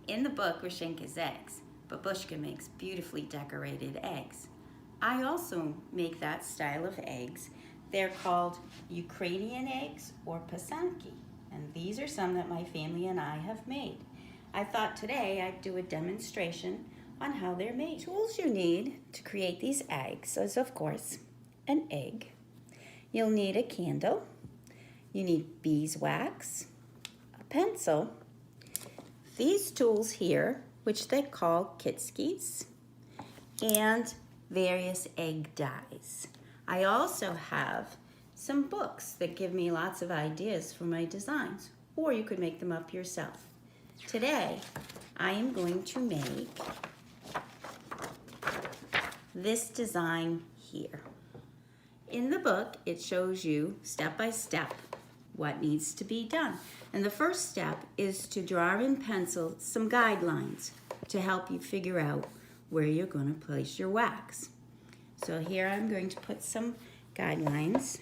In the book, Rashenka's eggs, Babushka makes beautifully decorated eggs. I also make that style of eggs. They're called Ukrainian eggs or pasanki, and these are some that my family and I have made. I thought today I'd do a demonstration on how they're made. Tools you need to create these eggs is, of course, an egg. You'll need a candle. You need beeswax, a pencil, these tools here, which they call kitskis, and various egg dyes. I also have some books that give me lots of ideas for my designs, or you could make them up yourself. Today, I am going to make this design here. In the book, it shows you step by step what needs to be done. And the first step is to draw in pencil some guidelines to help you figure out where you're going to place your wax. So here I'm going to put some guidelines.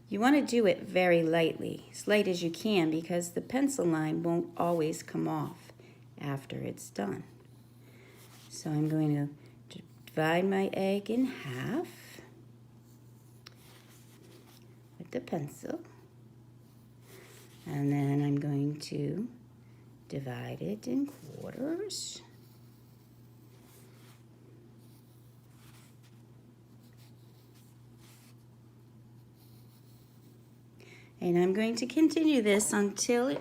You want to do it very lightly, as light as you can, because the pencil line won't always come off after it's done. So I'm going to divide my egg in half with the pencil. And then I'm going to divide it in quarters. And I'm going to continue this until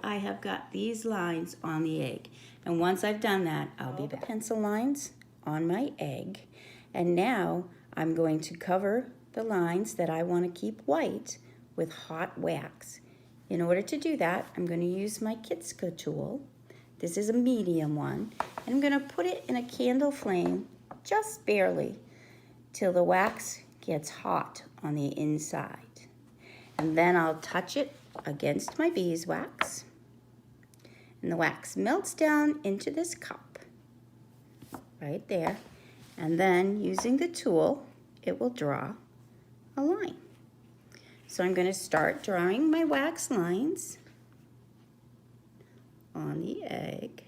I have got these lines on the egg. And once I've done that, I'll be back. Pencil lines on my egg. And now I'm going to cover the lines that I want to keep white with hot wax. In order to do that, I'm going to use my Kitska tool. This is a medium one. And I'm going to put it in a candle flame, just barely, till the wax gets hot on the inside. And then I'll touch it against my beeswax. And the wax melts down into this cup, right there. And then, using the tool, it will draw a line. So I'm going to start drawing my wax lines on the egg.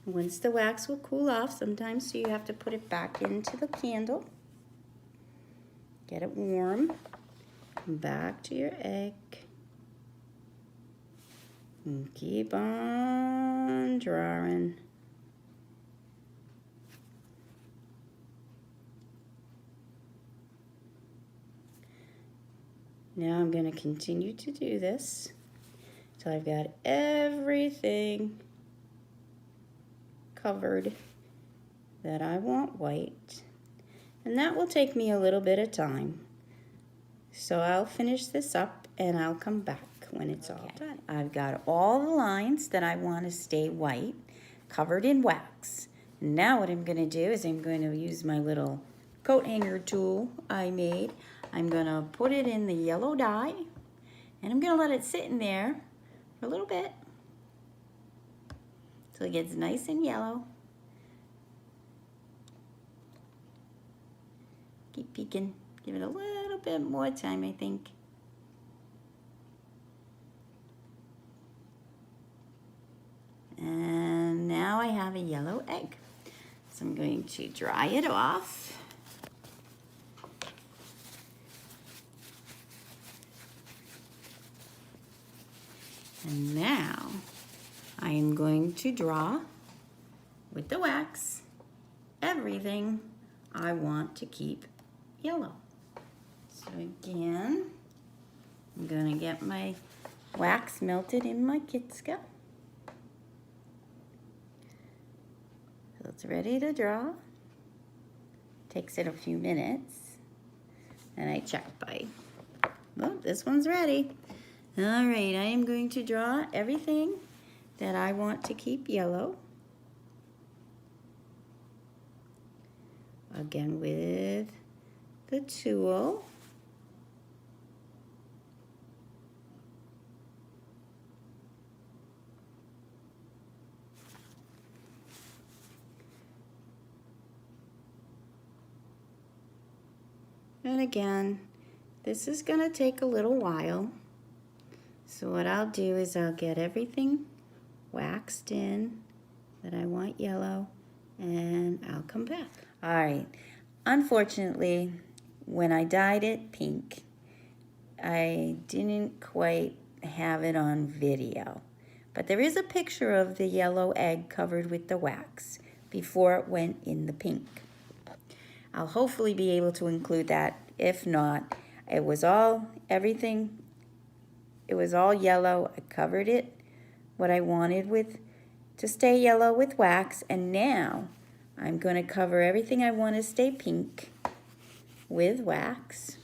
Once the wax will cool off, sometimes you have to put it back into the candle. Get it warm. Come back to your egg. And keep on drawing. Now I'm going to continue to do this until I've got everything covered that I want white. And that will take me a little bit of time. So I'll finish this up and I'll come back when it's all done. I've got all the lines that I want to stay white covered in wax. Now what I'm going to do is I'm going to use my little coat hanger tool I made. I'm going to put it in the yellow dye and I'm going to let it sit in there for a little bit till it gets nice and yellow. Keep peeking. Give it a little bit more time, I think. And now I have a yellow egg. So I'm going to dry it off. And now I am going to draw with the wax everything I want to keep yellow. So again, I'm going to get my wax melted in my Kitska. So it's ready to draw. Takes it a few minutes. And I check by, well, this one's ready. All right, I am going to draw everything that I want to keep yellow. Again with the tool. And again, this is gonna take a little while. So what I'll do is I'll get everything waxed in that I want yellow, and I'll come back. All right, unfortunately, when I dyed it pink, I didn't quite have it on video. But there is a picture of the yellow egg covered with the wax before it went in the pink. I'll hopefully be able to include that. If not, it was all yellow. I covered it what I wanted with to stay yellow with wax, and now I'm going to cover everything I want to stay pink with wax.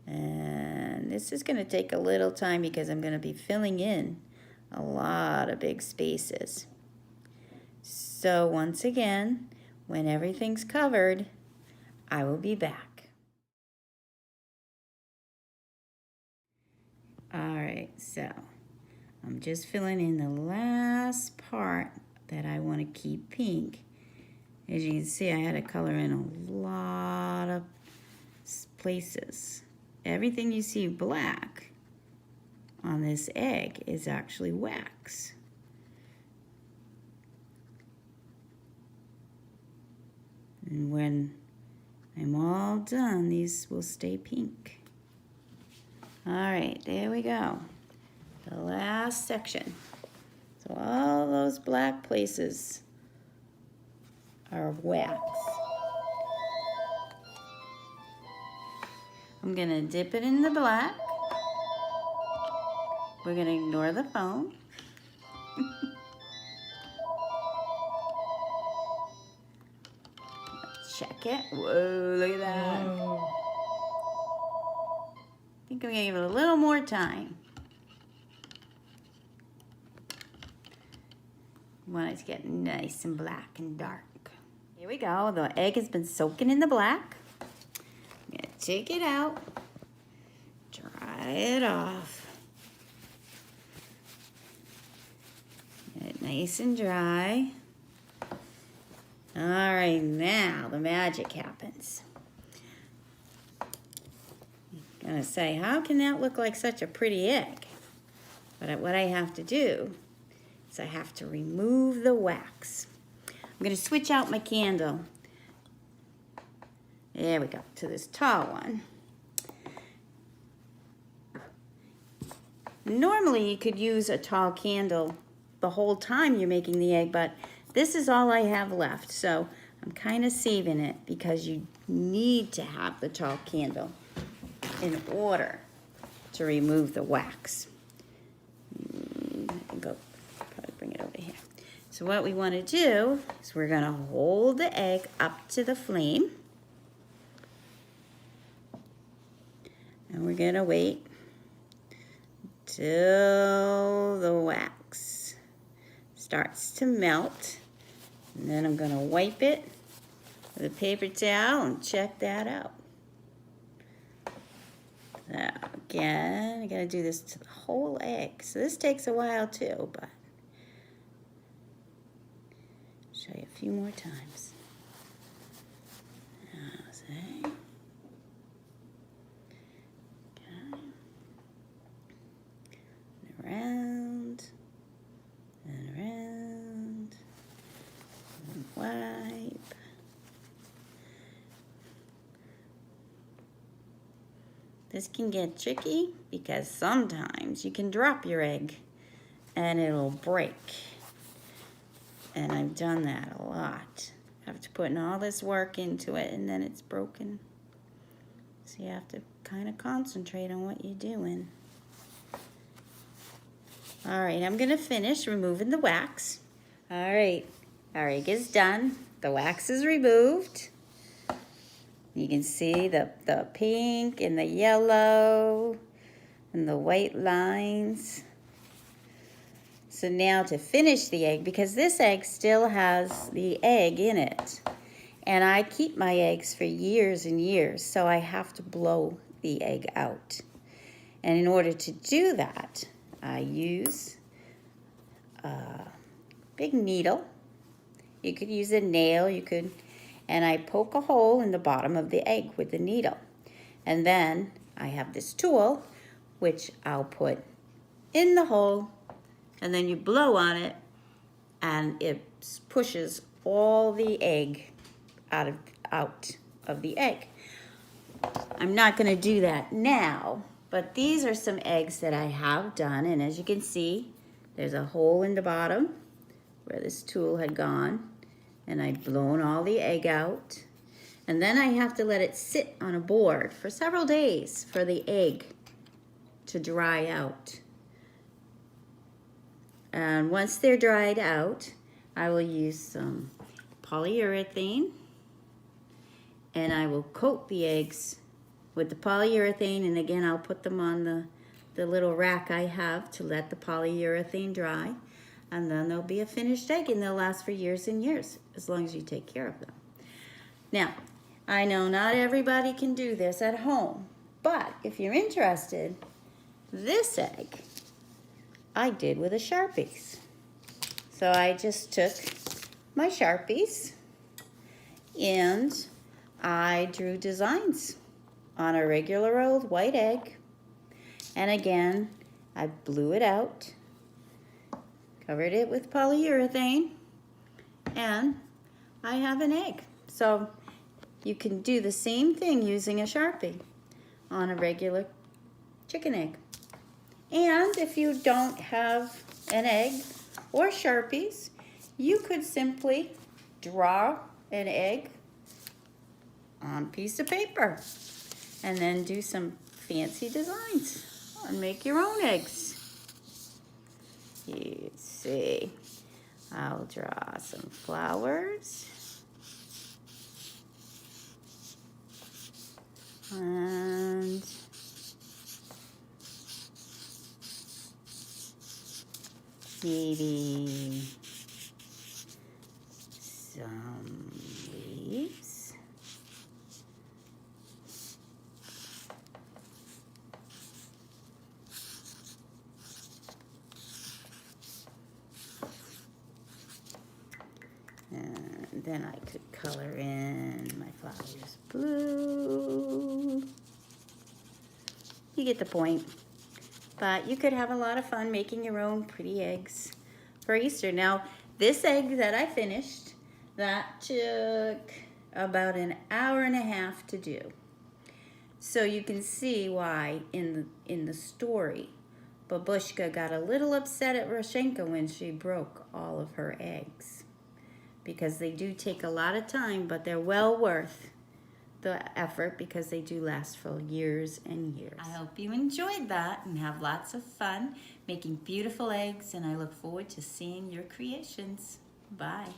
And this is going to take a little time because I'm going to be filling in a lot of big spaces. So once again, when everything's covered, I will be back. All right, so I'm just filling in the last part that I want to keep pink. As you can see, I had to color in a lot of places. Everything you see black on this egg is actually wax. And when I'm all done, these will stay pink. All right, there we go. The last section. So all those black places are wax. I'm gonna dip it in the black. We're gonna ignore the phone. Let's check it. Whoa, look at that. Whoa. I think I'm gonna give it a little more time. I want it to get nice and black and dark. Here we go. The egg has been soaking in the black. I'm gonna take it out, dry it off. Get it nice and dry. All right, now the magic happens. I'm gonna say, how can that look like such a pretty egg? But what I have to do is I have to remove the wax. I'm gonna switch out my candle. There we go, to this tall one. Normally you could use a tall candle the whole time you're making the egg, but this is all I have left, so I'm kind of saving it because you need to have the tall candle in order to remove the wax. I think I'll probably bring it over here. So what we want to do is we're going to hold the egg up to the flame. And we're going to wait till the wax starts to melt. And then I'm going to wipe it with a paper towel and check that out. So again, I got to do this to the whole egg. So this takes a while too, but I'll show you a few more times. See? Around and around and wipe. This can get tricky because sometimes you can drop your egg and it'll break. And I've done that a lot. After putting all this work into it and then it's broken. So you have to kind of concentrate on what you're doing. All right, I'm gonna finish removing the wax. All right, our egg is done. The wax is removed. You can see the pink and the yellow and the white lines. So now to finish the egg, because this egg still has the egg in it, and I keep my eggs for years and years, so I have to blow the egg out. And in order to do that, I use a big needle. You could use a nail, and I poke a hole in the bottom of the egg with the needle. And then I have this tool, which I'll put in the hole, and then you blow on it, and it pushes all the egg out of the egg. I'm not going to do that now, but these are some eggs that I have done, and as you can see, there's a hole in the bottom where this tool had gone, and I've blown all the egg out. And then I have to let it sit on a board for several days for the egg to dry out. And once they're dried out, I will use some polyurethane, and I will coat the eggs with the polyurethane, and again I'll put them on the little rack I have to let the polyurethane dry, and then they'll be a finished egg, and they'll last for years and years as long as you take care of them. Now, I know not everybody can do this at home, but if you're interested, this egg I did with a Sharpies. So I just took my Sharpies and I drew designs on a regular old white egg. And again, I blew it out, covered it with polyurethane, and I have an egg. So you can do the same thing using a Sharpie on a regular chicken egg. And if you don't have an egg or Sharpies, you could simply draw an egg on a piece of paper and then do some fancy designs and make your own eggs. Let's see, I'll draw some flowers. And maybe some leaves. And then I could color in my flowers blue. You get the point. But you could have a lot of fun making your own pretty eggs for Easter. Now, this egg that I finished, that took about an hour and a half to do. So you can see why in the story, Babushka got a little upset at Roshenka when she broke all of her eggs. Because they do take a lot of time, but they're well worth the effort because they do last for years and years. I hope you enjoyed that and have lots of fun making beautiful eggs, and I look forward to seeing your creations. Bye.